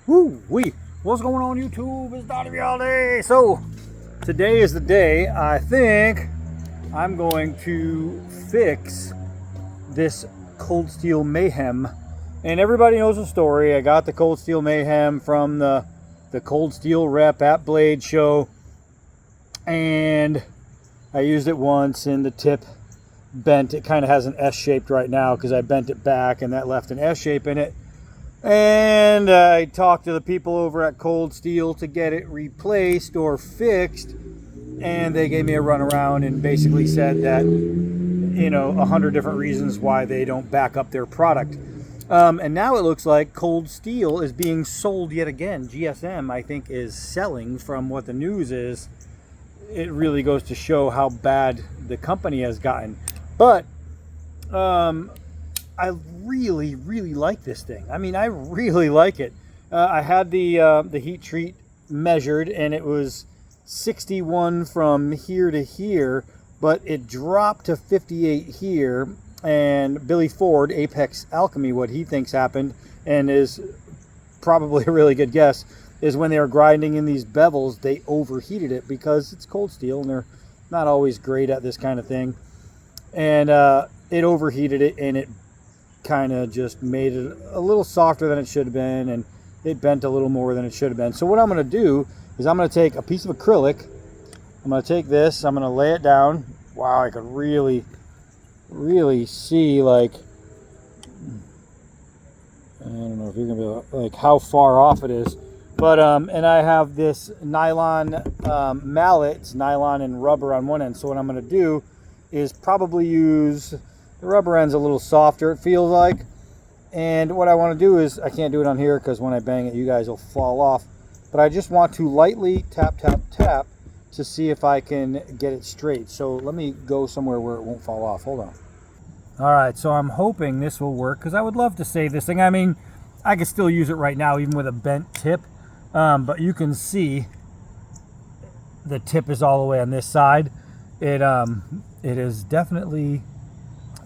Woo-wee! What's going on YouTube? It's Donnie all day. So, today is the day I think I'm going to fix this Cold Steel Mayhem. And everybody knows the story. I got the Cold Steel Mayhem from the Cold Steel rep at Blade Show. And I used it once and the tip bent. It kind of has an S shaped right now because I bent it back and that left an S shape in it. And I talked to the people over at Cold Steel to get it replaced or fixed, and they gave me a runaround and basically said that, 100 different reasons why they don't back up their product. And now it looks like Cold Steel is being sold yet again. GSM, I think, is selling from what the news is. It really goes to show how bad the company has gotten. But I really like this thing. I mean, I really like it. I had the heat treat measured, and it was 61 from here to here, but it dropped to 58 here. And Billy Ford, Apex Alchemy, what he thinks happened, and is probably a really good guess, is when they were grinding in these bevels, they overheated it because it's cold steel, and they're not always great at this kind of thing. And it overheated it, and it kind of just made it a little softer than it should have been, and it bent a little more than it should have been. So what I'm going to do is I'm going to take a piece of acrylic. I'm going to take this, I'm going to lay it down. Wow, I could really see, like, I don't know if you're going to be like how far off it is, but and I have this nylon mallet. It's nylon and rubber on one end. So what I'm going to do is probably use the rubber end's a little softer, it feels like. And what I want to do is, I can't do it on here because when I bang it, you guys will fall off. But I just want to lightly tap to see if I can get it straight. So let me go somewhere where it won't fall off. Hold on. All right, so I'm hoping this will work because I would love to save this thing. I mean, I could still use it right now even with a bent tip. But you can see the tip is all the way on this side. It is definitely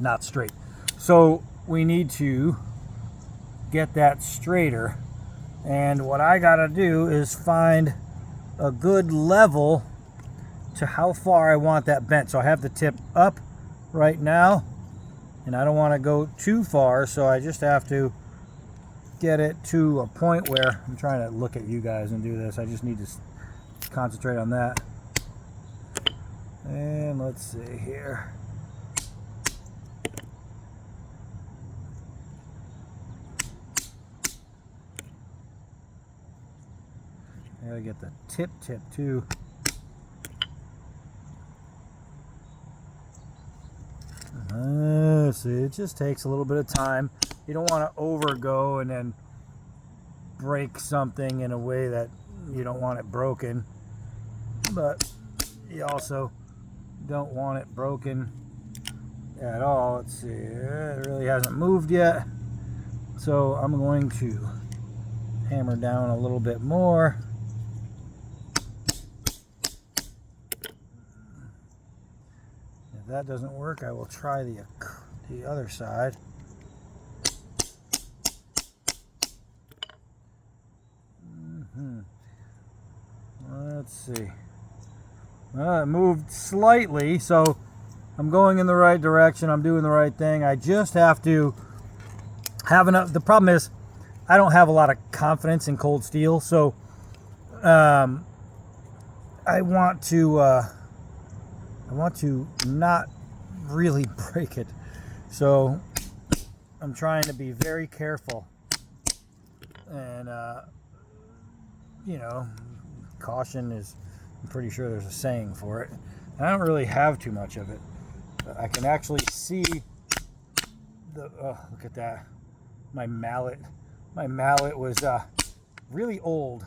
not straight. So we need to get that straighter. And what I gotta do is find a good level to how far I want that bent. So I have the tip up right now, and I don't want to go too far, so I just have to get it to a point where I'm trying to look at you guys and do this. I just need to concentrate on that. And let's see here. I gotta get the tip too. See, it just takes a little bit of time. You don't want to overgo and then break something in a way that you don't want it broken, but you also don't want it broken at all. Let's see, it really hasn't moved yet, so I'm going to hammer down a little bit more. If that doesn't work, I will try the other side. Let's see. It moved slightly, so I'm going in the right direction. I'm doing the right thing. I just have to have enough. The problem is I don't have a lot of confidence in Cold Steel, so I want to not really break it. So I'm trying to be very careful, and caution is, I'm pretty sure there's a saying for it. And I don't really have too much of it, but I can actually see look at that. My mallet was really old,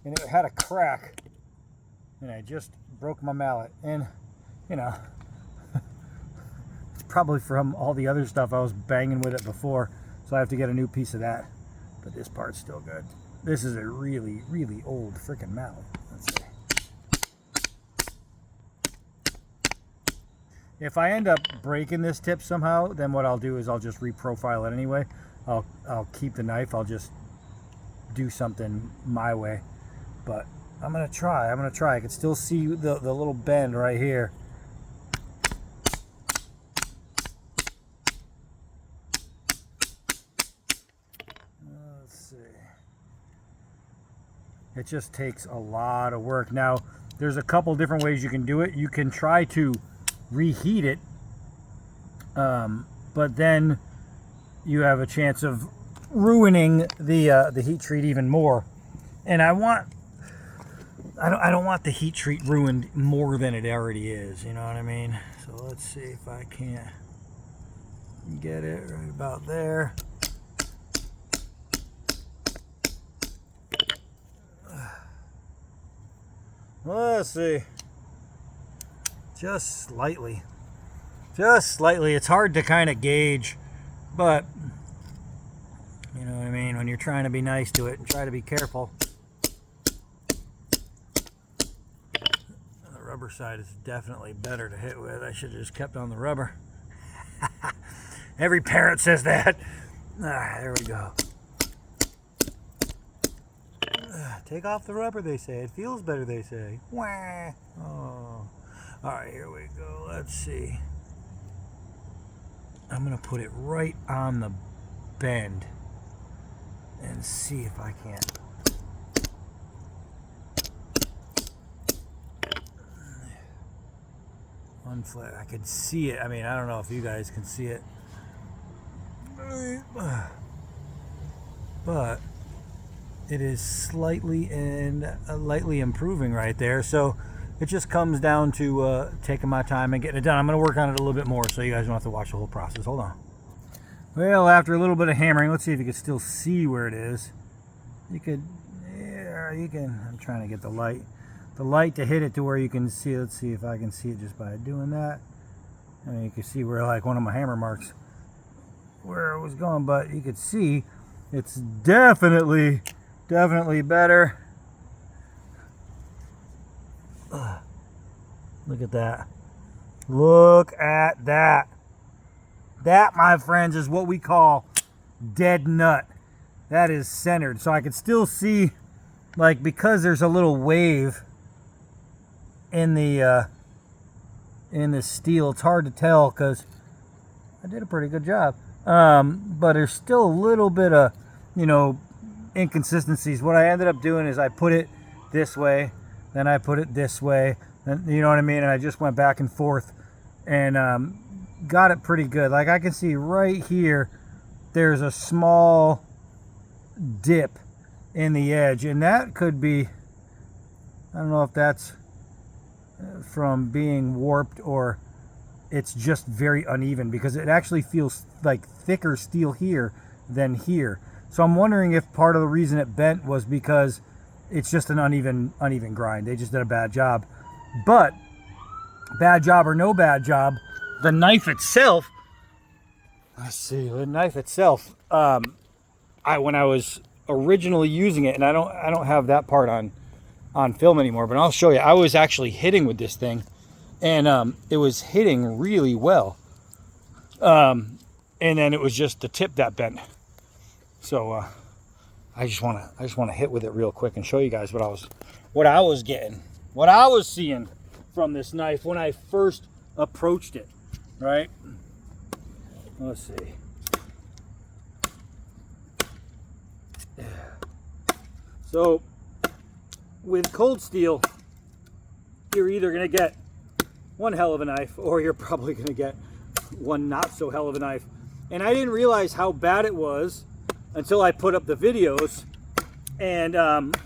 and it had a crack, and I just broke my mallet. And it's probably from all the other stuff I was banging with it before, so I have to get a new piece of that. But this part's still good. This is a really old freaking mallet. Let's see. If I end up breaking this tip somehow, then what I'll do is I'll just reprofile it anyway. I'll keep the knife. I'll just do something my way. But I'm gonna try. I can still see the little bend right here. Let's see. It just takes a lot of work. Now, there's a couple different ways you can do it. You can try to reheat it, but then you have a chance of ruining the heat treat even more. And I don't want the heat treat ruined more than it already is, you know what I mean? So let's see if I can't get it right about there. Let's see. Just slightly. It's hard to kind of gauge, but you know what I mean, when you're trying to be nice to it and try to be careful. The rubber side is definitely better to hit with. I should have just kept on the rubber. Every parent says that. There we go. Take off the rubber, they say. It feels better, they say. Wah. Oh. Alright, here we go. Let's see. I'm going to put it right on the bend and see if I can. Unflat. I can see it. I mean, I don't know if you guys can see it. But it is slightly and lightly improving right there. So it just comes down to taking my time and getting it done. I'm going to work on it a little bit more so you guys don't have to watch the whole process. Hold on. Well, after a little bit of hammering, let's see if you can still see where it is. You could, yeah, you can. I'm trying to get the light to hit it to where you can see. Let's see if I can see it just by doing that. I mean, you can see where like one of my hammer marks where it was going, but you could see it's definitely better. Look at that. Look at that. That, my friends, is what we call dead nut. That is centered. So I can still see, like, because there's a little wave in the steel, it's hard to tell because I did a pretty good job. But there's still a little bit of, you know, inconsistencies. What I ended up doing is I put it this way, then I put it this way, and you know what I mean, and I just went back and forth and got it pretty good. Like I can see right here there's a small dip in the edge, and that could be, I don't know if that's from being warped or it's just very uneven, because it actually feels like thicker steel here than here. So I'm wondering if part of the reason it bent was because it's just an uneven grind. They just did a bad job. But bad job or no bad job, the knife itself, let's see, the knife itself, when I was originally using it, and I don't have that part on film anymore, but I'll show you. I was actually hitting with this thing, and it was hitting really well. And then it was just the tip that bent. So I just want to hit with it real quick and show you guys what I was getting, what I was seeing from this knife when I first approached it. Right? Let's see. So with cold steel, you're either going to get one hell of a knife, or you're probably going to get one not so hell of a knife. And I didn't realize how bad it was until I put up the videos and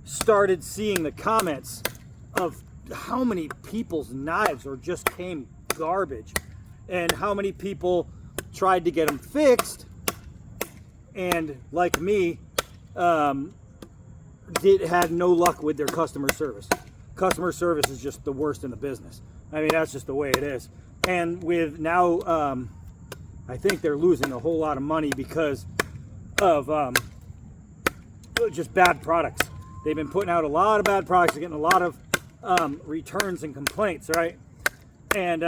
started seeing the comments of how many people's knives just came garbage, and how many people tried to get them fixed, and like me, had no luck with their customer service. Customer service is just the worst in the business. I mean, that's just the way it is. And with now, I think they're losing a whole lot of money because of just bad products. They've been putting out a lot of bad products, getting a lot of returns and complaints, right? And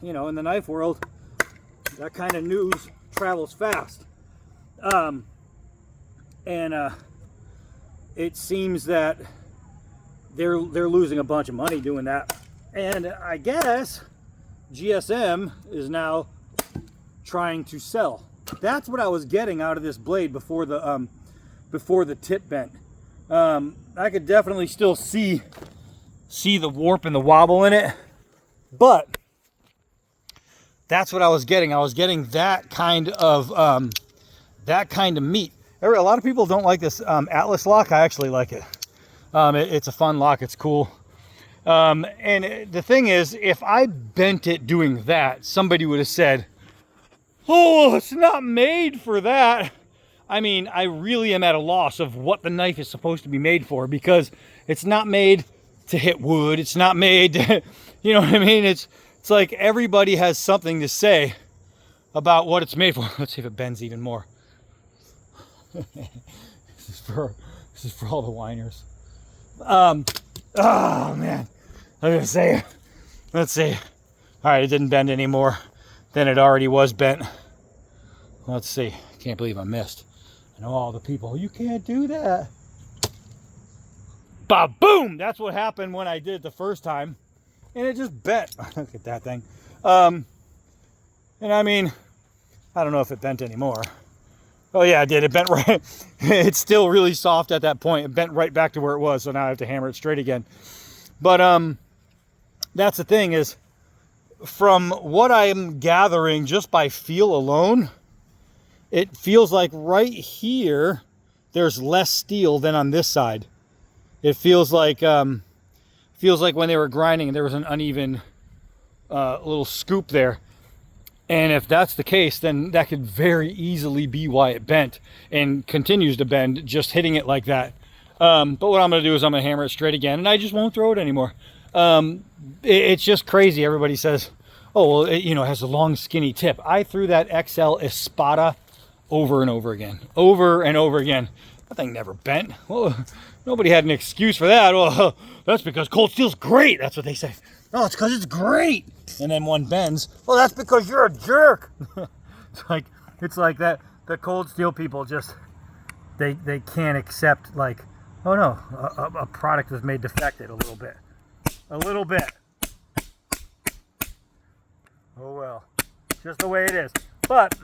you know, in the knife world, that kind of news travels fast. it seems that they're losing a bunch of money doing that. And I guess GSM is now trying to sell. That's what I was getting out of this blade before the tip bent. I could definitely still see the warp and the wobble in it, but that's what I was getting. I was getting that kind of meat. A lot of people don't like this Atlas lock. I actually like it. It's a fun lock. It's cool. And the thing is, if I bent it doing that, somebody would have said, "Oh, it's not made for that." I mean, I really am at a loss of what the knife is supposed to be made for, because it's not made to hit wood. It's not made to, you know what I mean? It's like everybody has something to say about what it's made for. Let's see if it bends even more. This is for all the whiners. Oh man, I'm gonna say, let's see. All right, it didn't bend any more than it already was bent. Let's see. Can't believe I missed. I know all the people, you can't do that. Ba-boom! That's what happened when I did it the first time, and it just bent. Look at that thing. And I mean, I don't know if it bent anymore. Oh yeah, it did. It bent right. It's still really soft at that point. It bent right back to where it was, so now I have to hammer it straight again. But that's the thing is, from what I'm gathering just by feel alone, it feels like right here there's less steel than on this side. It feels like when they were grinding and there was an uneven little scoop there. And if that's the case, then that could very easily be why it bent and continues to bend, just hitting it like that. But what I'm going to do is I'm going to hammer it straight again, and I just won't throw it anymore. It's just crazy. Everybody says, oh, well, it has a long, skinny tip. I threw that XL Espada over and over again. Over and over again. That thing never bent. Well, nobody had an excuse for that. Well, that's because Cold Steel's great. That's what they say. No, it's because it's great. And then one bends. Well, that's because you're a jerk. It's like that. The Cold Steel people just, they can't accept, like, oh no, a product was made defected a little bit. A little bit. Oh well, just the way it is. But,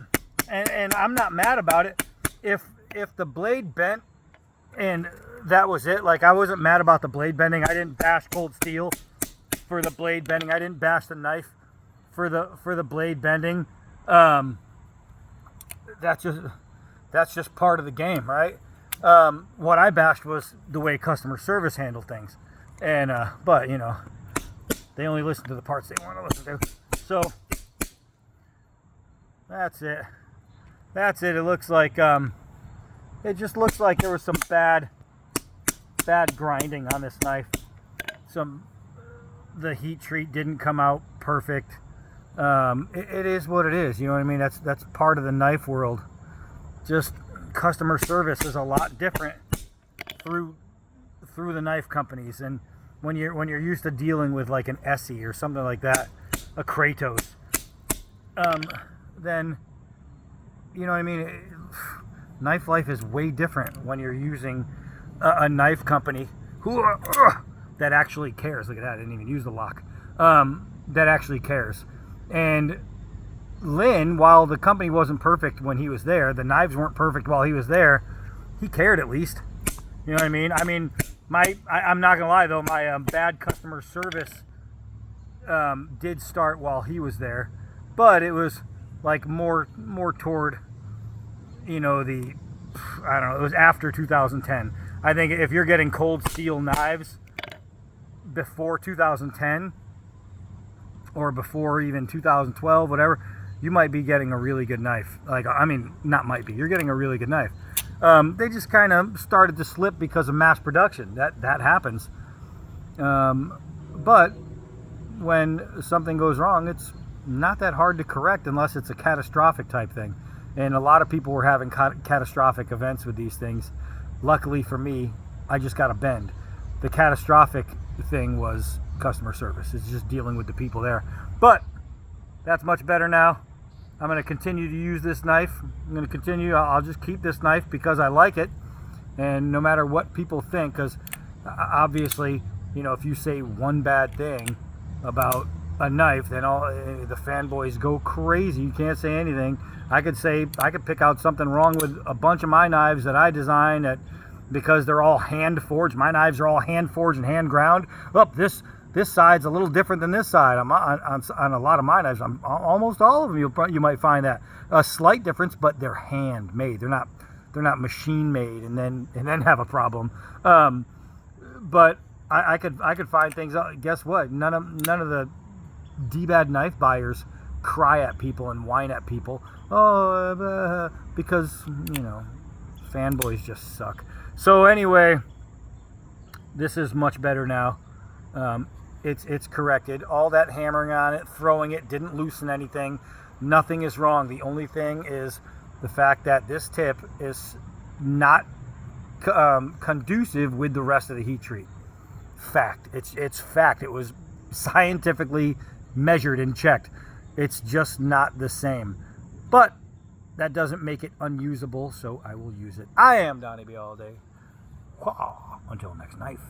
and I'm not mad about it. If the blade bent and that was it, like, I wasn't mad about the blade bending. I didn't bash Cold Steel for the blade bending. I didn't bash the knife for the blade bending. That's just part of the game, right? What I bashed was the way customer service handled things. And but they only listen to the parts they want to listen to. So that's it. It looks like it just looks like there was some bad grinding on this knife. The heat treat didn't come out perfect. It is what it is. You know what I mean? That's part of the knife world. Just customer service is a lot different through the knife companies, and when you're used to dealing with like an Essie or something like that, a Kratos, then you know what I mean. Knife life is way different when you're using a knife company who that actually cares. Look at that! I didn't even use the lock. That actually cares. And Lynn, while the company wasn't perfect when he was there, the knives weren't perfect while he was there. He cared at least. You know what I mean? I mean, I'm not gonna lie though, my bad customer service did start while he was there, but it was like more toward, I don't know, it was after 2010. I think if you're getting Cold Steel knives before 2010 or before even 2012, whatever, you might be getting a really good knife. Like, I mean, not might be, you're getting a really good knife. They just kind of started to slip because of mass production. That happens. But when something goes wrong, it's not that hard to correct unless it's a catastrophic type thing. And a lot of people were having catastrophic events with these things. Luckily for me, I just got a bend. The catastrophic thing was customer service. It's just dealing with the people there. But that's much better now. I'm going to continue to use this knife. I'm going to continue. I'll just keep this knife because I like it. And no matter what people think, because obviously, you know, if you say one bad thing about a knife, then all the fanboys go crazy. You can't say anything. I could pick out something wrong with a bunch of my knives that I design because they're all hand forged. My knives are all hand forged and hand ground. Well, this side's a little different than this side. On a lot of my knives, almost all of them, you might find that a slight difference, but they're handmade. They're not machine made, and then have a problem. But I could find things. Guess what? None of the D-bad knife buyers cry at people and whine at people. Because, you know, fanboys just suck. So anyway, this is much better now. It's corrected. All that hammering on it, throwing it, didn't loosen anything. Nothing is wrong. The only thing is the fact that this tip is not conducive with the rest of the heat treat. Fact. It's fact. It was scientifically measured and checked. It's just not the same. But that doesn't make it unusable, so I will use it. I am Donnie B all day. Until next knife.